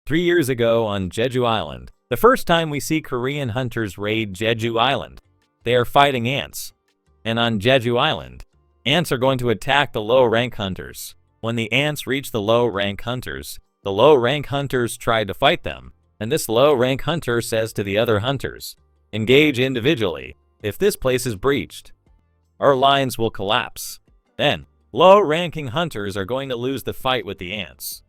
3 years ago on Jeju Island, the first time we see Korean hunters raid Jeju Island. They are fighting ants. And on Jeju Island, ants are going to attack the low-rank hunters. When the ants reach the low-rank hunters try to fight them. And this low-rank hunter says to the other hunters, "Engage individually. If this place is breached, our lines will collapse. Then, low-ranking hunters are going to lose the fight with the ants."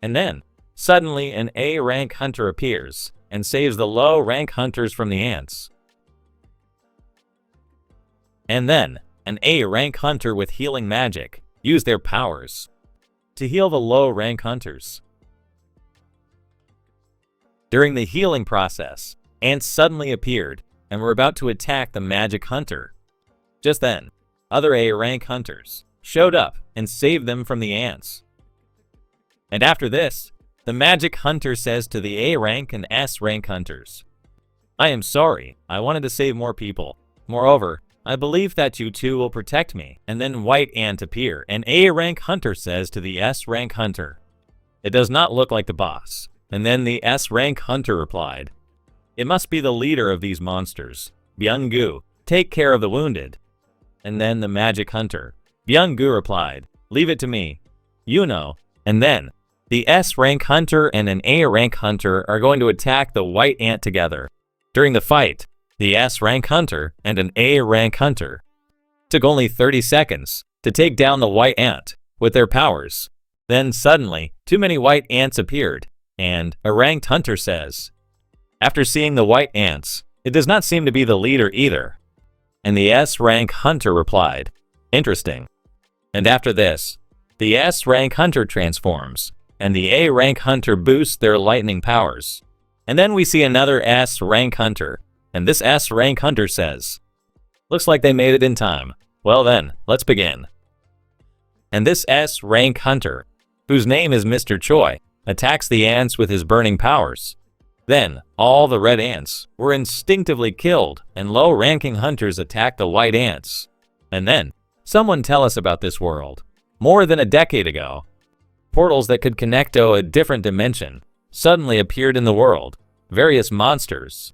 And then, suddenly an A-rank hunter appears and saves the low-rank hunters from the ants. And then, an A-rank hunter with healing magic used their powers to heal the low-rank hunters. During the healing process, ants suddenly appeared and were about to attack the magic hunter. Just then, other A-rank hunters showed up and saved them from the ants. And after this, the magic hunter says to the A-rank and S-rank hunters, "I am sorry, I wanted to save more people. Moreover, I believe that you two will protect me." And then white ant appear, and A-rank hunter says to the S-rank hunter, "It does not look like the boss." And then the S-rank hunter replied, "It must be the leader of these monsters. Byung-gu, take care of the wounded." And then the magic hunter, Byung-gu replied, "Leave it to me. You know." And then, the S-rank hunter and an A-rank hunter are going to attack the white ant together. During the fight, the S-rank hunter and an A-rank hunter took only 30 seconds to take down the white ant with their powers. Then suddenly, too many white ants appeared, and a ranked hunter says, after seeing the white ants, "It does not seem to be the leader either." And the S-rank hunter replied, "Interesting." And after this, the S-rank hunter transforms, and the A-rank hunter boosts their lightning powers. And then we see another S-rank hunter, and this S-rank hunter says, "Looks like they made it in time. Well then, let's begin." And this S-rank hunter, whose name is Mr. Choi, attacks the ants with his burning powers. Then, all the red ants were instinctively killed, and low-ranking hunters attack the white ants. And then, someone tell us about this world. More than a decade ago, portals that could connect to a different dimension suddenly appeared in the world. Various monsters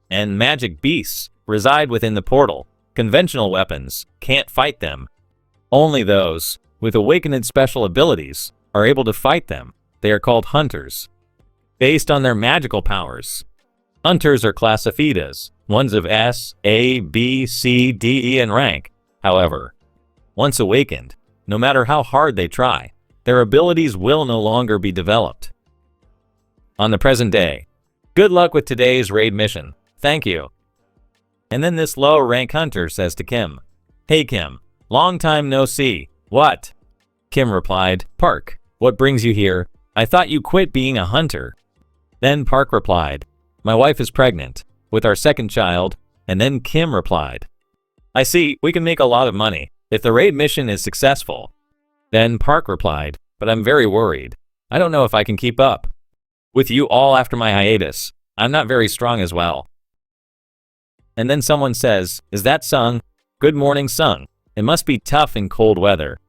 and magic beasts reside within the portal. Conventional weapons can't fight them. Only those with awakened special abilities are able to fight them. They are called hunters, based on their magical powers. Hunters are classified as ones of S, A, B, C, D, E in rank. However, once awakened, no matter how hard they try, their abilities will no longer be developed. On the present day, good luck with today's raid mission. Thank you. And then this low-rank hunter says to Kim, "Hey Kim, long time no see. What?" Kim replied, "Park, what brings you here? I thought you quit being a hunter." Then Park replied, "My wife is pregnant with our second child." And then Kim replied, "I see, we can make a lot of money if the raid mission is successful." Then Park replied, "But I'm very worried. I don't know if I can keep up with you all after my hiatus. I'm not very strong as well." And then someone says, "Is that Sung? Good morning, Sung. It must be tough in cold weather."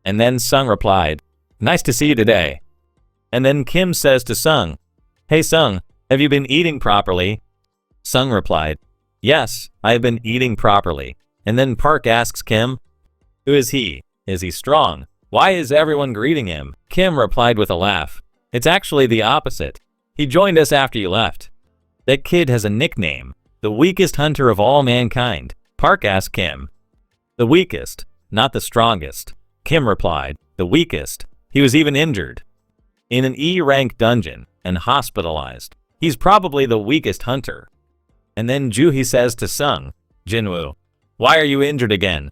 And then Sung replied, "Nice to see you today." And then Kim says to Sung, "Hey Sung, have you been eating properly?" Sung replied, "Yes, I have been eating properly." And then Park asks Kim, "Who is he? Is he strong? Why is everyone greeting him?" Kim replied with a laugh, "It's actually the opposite. He joined us after you left. That kid has a nickname, the weakest hunter of all mankind." Park asked Kim, "The weakest, not the strongest." Kim replied, "The weakest. He was even injured in an E-rank dungeon and hospitalized. He's probably the weakest hunter." And then Juhi says to Sung, "Jinwoo, why are you injured again?"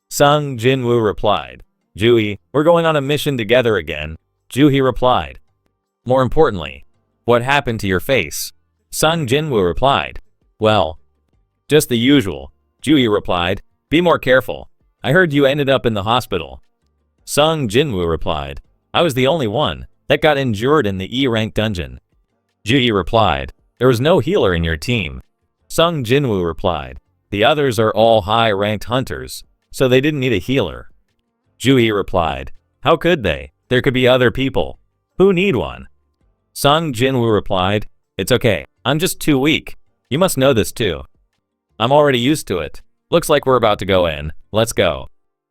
Sung Jinwoo replied, "Juhi, we're going on a mission together again." Juhi replied, "More importantly, what happened to your face?" Sung Jinwoo replied, "Well, just the usual." Juhi replied, "Be more careful. I heard you ended up in the hospital." Sung Jinwoo replied, "I was the only one that got injured in the E-rank dungeon." Juhi replied, "There was no healer in your team." Sung Jinwoo replied, "The others are all high-ranked hunters, so they didn't need a healer." Juhi replied, "How could they? There could be other people." Who need one? Sung Jinwoo replied, "It's okay. I'm just too weak. You must know this too. I'm already used to it. Looks like we're about to go in. Let's go."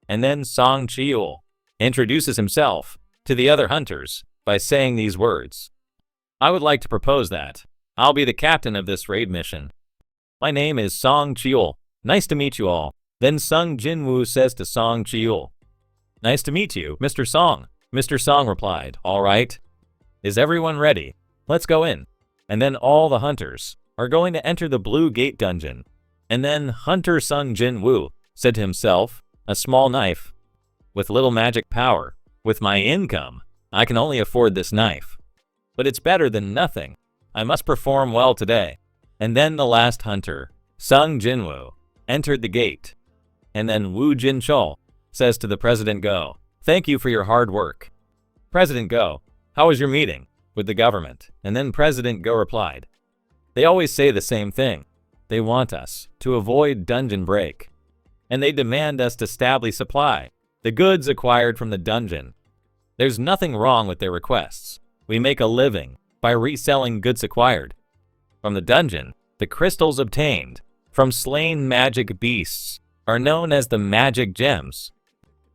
And then Song Cheol introduces himself to the other hunters by saying these words. "I would like to propose that I'll be the captain of this raid mission. My name is Song Cheol. Nice to meet you all." Then Sung Jinwoo says to Song Cheol, "Nice to meet you, Mr. Song." Mr. Song replied, "All right. Is everyone ready? Let's go in." And then all the hunters are going to enter the Blue Gate dungeon. And then Hunter Sung Jinwoo said to himself, "A small knife with little magic power. With my income, I can only afford this knife. But it's better than nothing. I must perform well today." And then the last hunter, Sung Jinwoo, entered the gate. And then Woo Jin Chol says to the President Go, "Thank you for your hard work." President Go, "How was your meeting with the government?" And then President Go replied, "They always say the same thing. They want us to avoid dungeon break. And they demand us to stably supply the goods acquired from the dungeon. There's nothing wrong with their requests. We make a living by reselling goods acquired from the dungeon. The crystals obtained from slain magic beasts are known as the magic gems.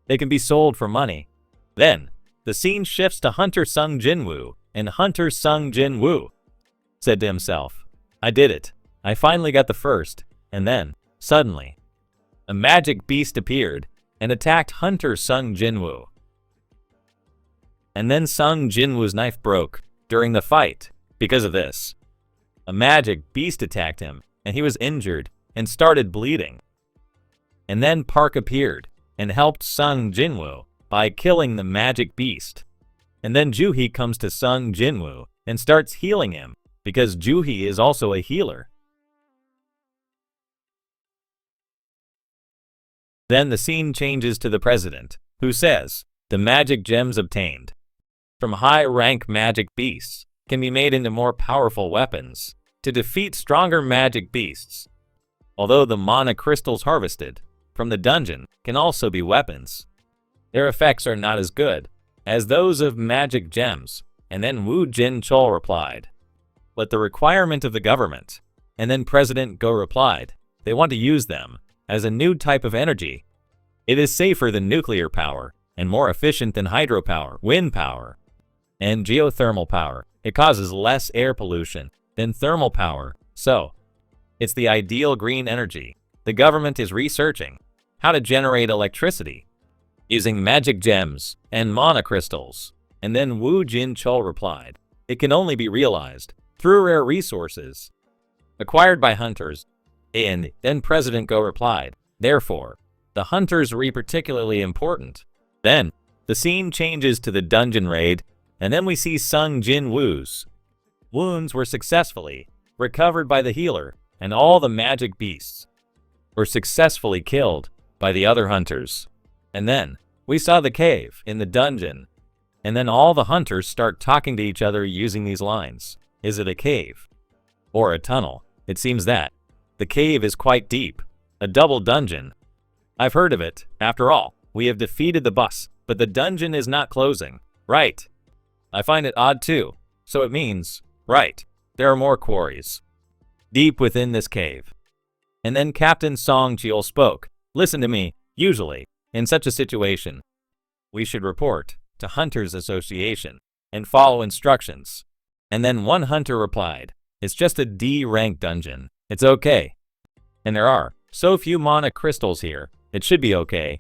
They can be sold for money." Then the scene shifts to Hunter Sung Jinwoo, and Hunter Sung Jinwoo said to himself, "I did it. I finally got the first." And then, suddenly, a magic beast appeared and attacked Hunter Sung Jinwoo. And then Sung Jinwoo's knife broke during the fight. Because of this, a magic beast attacked him, and he was injured and started bleeding. And then Park appeared and helped Sung Jinwoo by killing the magic beast. And then Juhee comes to Sung Jinwoo and starts healing him, because Juhee is also a healer. Then the scene changes to the president, who says, "The magic gems obtained from high-rank magic beasts can be made into more powerful weapons to defeat stronger magic beasts. Although the mana crystals harvested from the dungeon can also be weapons, their effects are not as good as those of magic gems." And then Woo Jin Chol replied, "But the requirement of the government." And then President Go replied, "They want to use them as a new type of energy. It is safer than nuclear power and more efficient than hydropower, wind power, and geothermal power. It causes less air pollution than thermal power, so it's the ideal green energy. The government is researching how to generate electricity using magic gems and mana crystals." And then Woo Jin Chol replied, "It can only be realized through rare resources acquired by hunters." And then President Go replied, "Therefore, the hunters are particularly important." Then the scene changes to the dungeon raid, and then we see Sung Jinwoo's wounds were successfully recovered by the healer, and all the magic beasts were successfully killed by the other hunters. And then we saw the cave in the dungeon, and then all the hunters start talking to each other using these lines. Is it a cave or a tunnel? It seems that the cave is quite deep, a double dungeon. I've heard of it. After all, we have defeated the boss, but the dungeon is not closing. Right. I find it odd too. So it means, right, there are more quarries deep within this cave. And then Captain Song Cheol spoke. "Listen to me. Usually, in such a situation, we should report to Hunters Association and follow instructions." And then one hunter replied, "It's just a D-rank dungeon. It's okay. And there are so few mana crystals here. It should be okay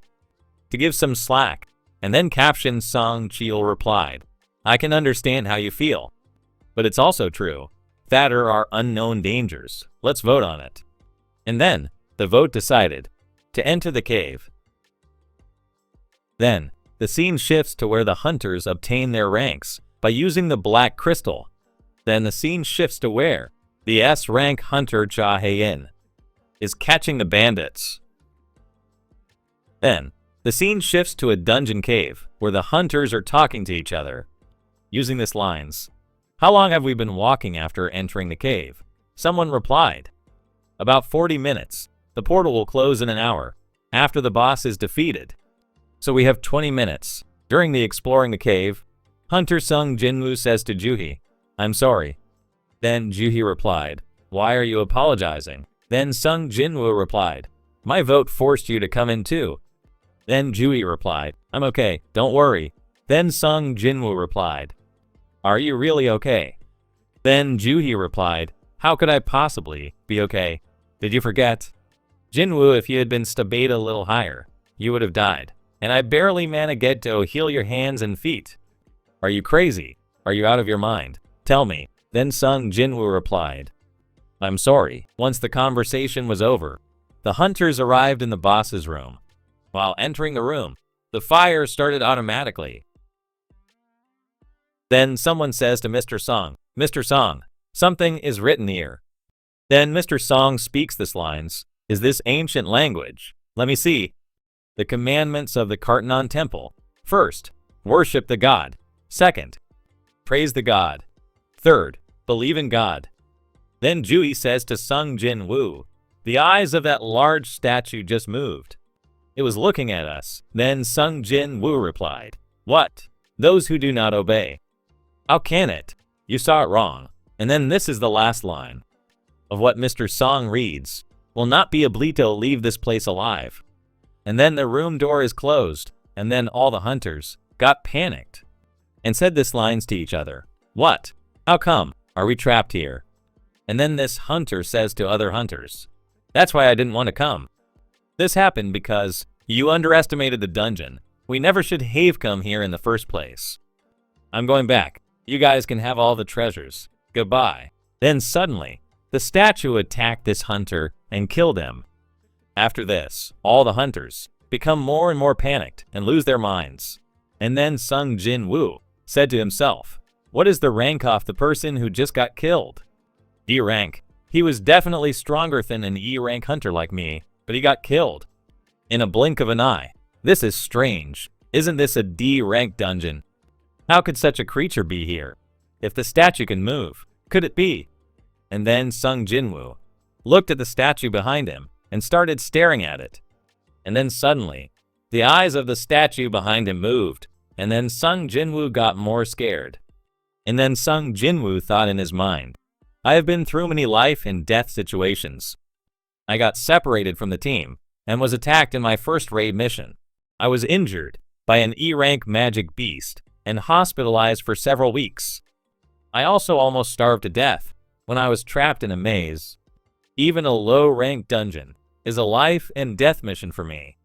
to give some slack." And then Captain Song Cheol replied, "I can understand how you feel, but it's also true that there are unknown dangers. Let's vote on it." And then the vote decided to enter the cave. Then the scene shifts to where the hunters obtain their ranks by using the black crystal. Then the scene shifts to where the S-rank hunter Cha Hae-in is catching the bandits. Then the scene shifts to a dungeon cave where the hunters are talking to each other using these lines. "How long have we been walking after entering the cave?" Someone replied, "About 40 minutes. The portal will close in an hour after the boss is defeated. So we have 20 minutes. During the exploring the cave, Hunter Sung Jinwoo says to Juhee, "I'm sorry." Then Juhee replied, "Why are you apologizing?" Then Sung Jinwoo replied, "My vote forced you to come in too." Then Juhee replied, "I'm okay, don't worry." Then Sung Jinwoo replied, "Are you really okay?" Then Juhee replied, "How could I possibly be okay? Did you forget? Jinwoo, if you had been stayed a little higher, you would have died. And I barely managed to heal your hands and feet. Are you crazy? Are you out of your mind? Tell me." Then Sung Jinwoo replied, "I'm sorry." Once the conversation was over, the hunters arrived in the boss's room. While entering the room, the fire started automatically. Then someone says to Mr. Song, "Mr. Song, something is written here." Then Mr. Song speaks this lines, "Is this ancient language? Let me see." The commandments of the Kartanon Temple. First, worship the God. Second, praise the God. Third, believe in God. Then Juhee says to Sung Jinwoo, "The eyes of that large statue just moved. It was looking at us." Then Sung Jinwoo replied, "What? Those who do not obey. How can it? You saw it wrong." And then this is the last line of what Mr. Song reads, "Will not be able to leave this place alive." And then the room door is closed, and then all the hunters got panicked and said this lines to each other, "What? How come? Are we trapped here?" And then this hunter says to other hunters, "That's why I didn't want to come. This happened because you underestimated the dungeon. We never should have come here in the first place. I'm going back. You guys can have all the treasures. Goodbye." Then suddenly, the statue attacked this hunter and killed him. After this, all the hunters become more and more panicked and lose their minds. And then Sung Jinwoo said to himself, "What is the rank of the person who just got killed? D rank. He was definitely stronger than an E rank hunter like me, but he got killed in a blink of an eye. This is strange. Isn't this a D rank dungeon? How could such a creature be here? If the statue can move, could it be?" And then Sung Jinwoo looked at the statue behind him and started staring at it. And then suddenly, the eyes of the statue behind him moved, and then Sung Jinwoo got more scared. And then Sung Jinwoo thought in his mind, "I have been through many life and death situations. I got separated from the team and was attacked in my first raid mission. I was injured by an E-rank magic beast and hospitalized for several weeks. I also almost starved to death when I was trapped in a maze. Even a low-rank dungeon is a life and death mission for me.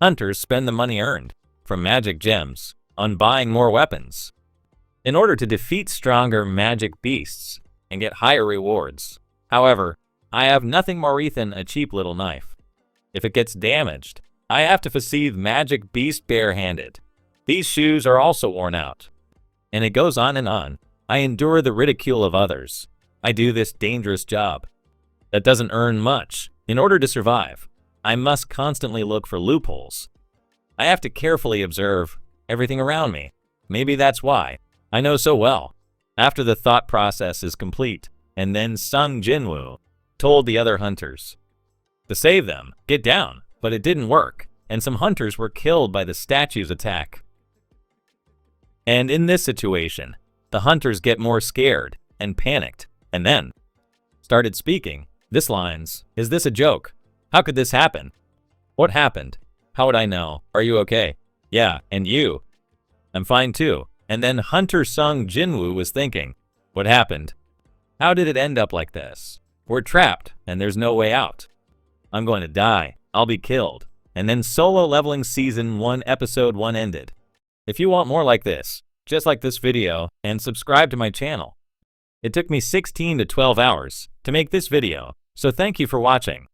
Hunters spend the money earned from magic gems on buying more weapons in order to defeat stronger magic beasts and get higher rewards. However, I have nothing more than a cheap little knife. If it gets damaged, I have to face magic beast barehanded. These shoes are also worn out." And it goes on and on. "I endure the ridicule of others. I do this dangerous job that doesn't earn much. In order to survive, I must constantly look for loopholes. I have to carefully observe everything around me. Maybe that's why I know so well." After the thought process is complete, and then Sung Jinwoo told the other hunters to save them, get down, but it didn't work, and some hunters were killed by the statue's attack. And in this situation, the hunters get more scared and panicked, and then started speaking this lines, "Is this a joke? How could this happen? What happened? How would I know? Are you okay? Yeah, and you?" "I'm fine too." And then Hunter Sung Jinwoo was thinking, "What happened? How did it end up like this? We're trapped and there's no way out. I'm going to die. I'll be killed." And then Solo Leveling Season 1 Episode 1 ended. If you want more like this, just like this video and subscribe to my channel. It took me 16 to 12 hours to make this video, so thank you for watching.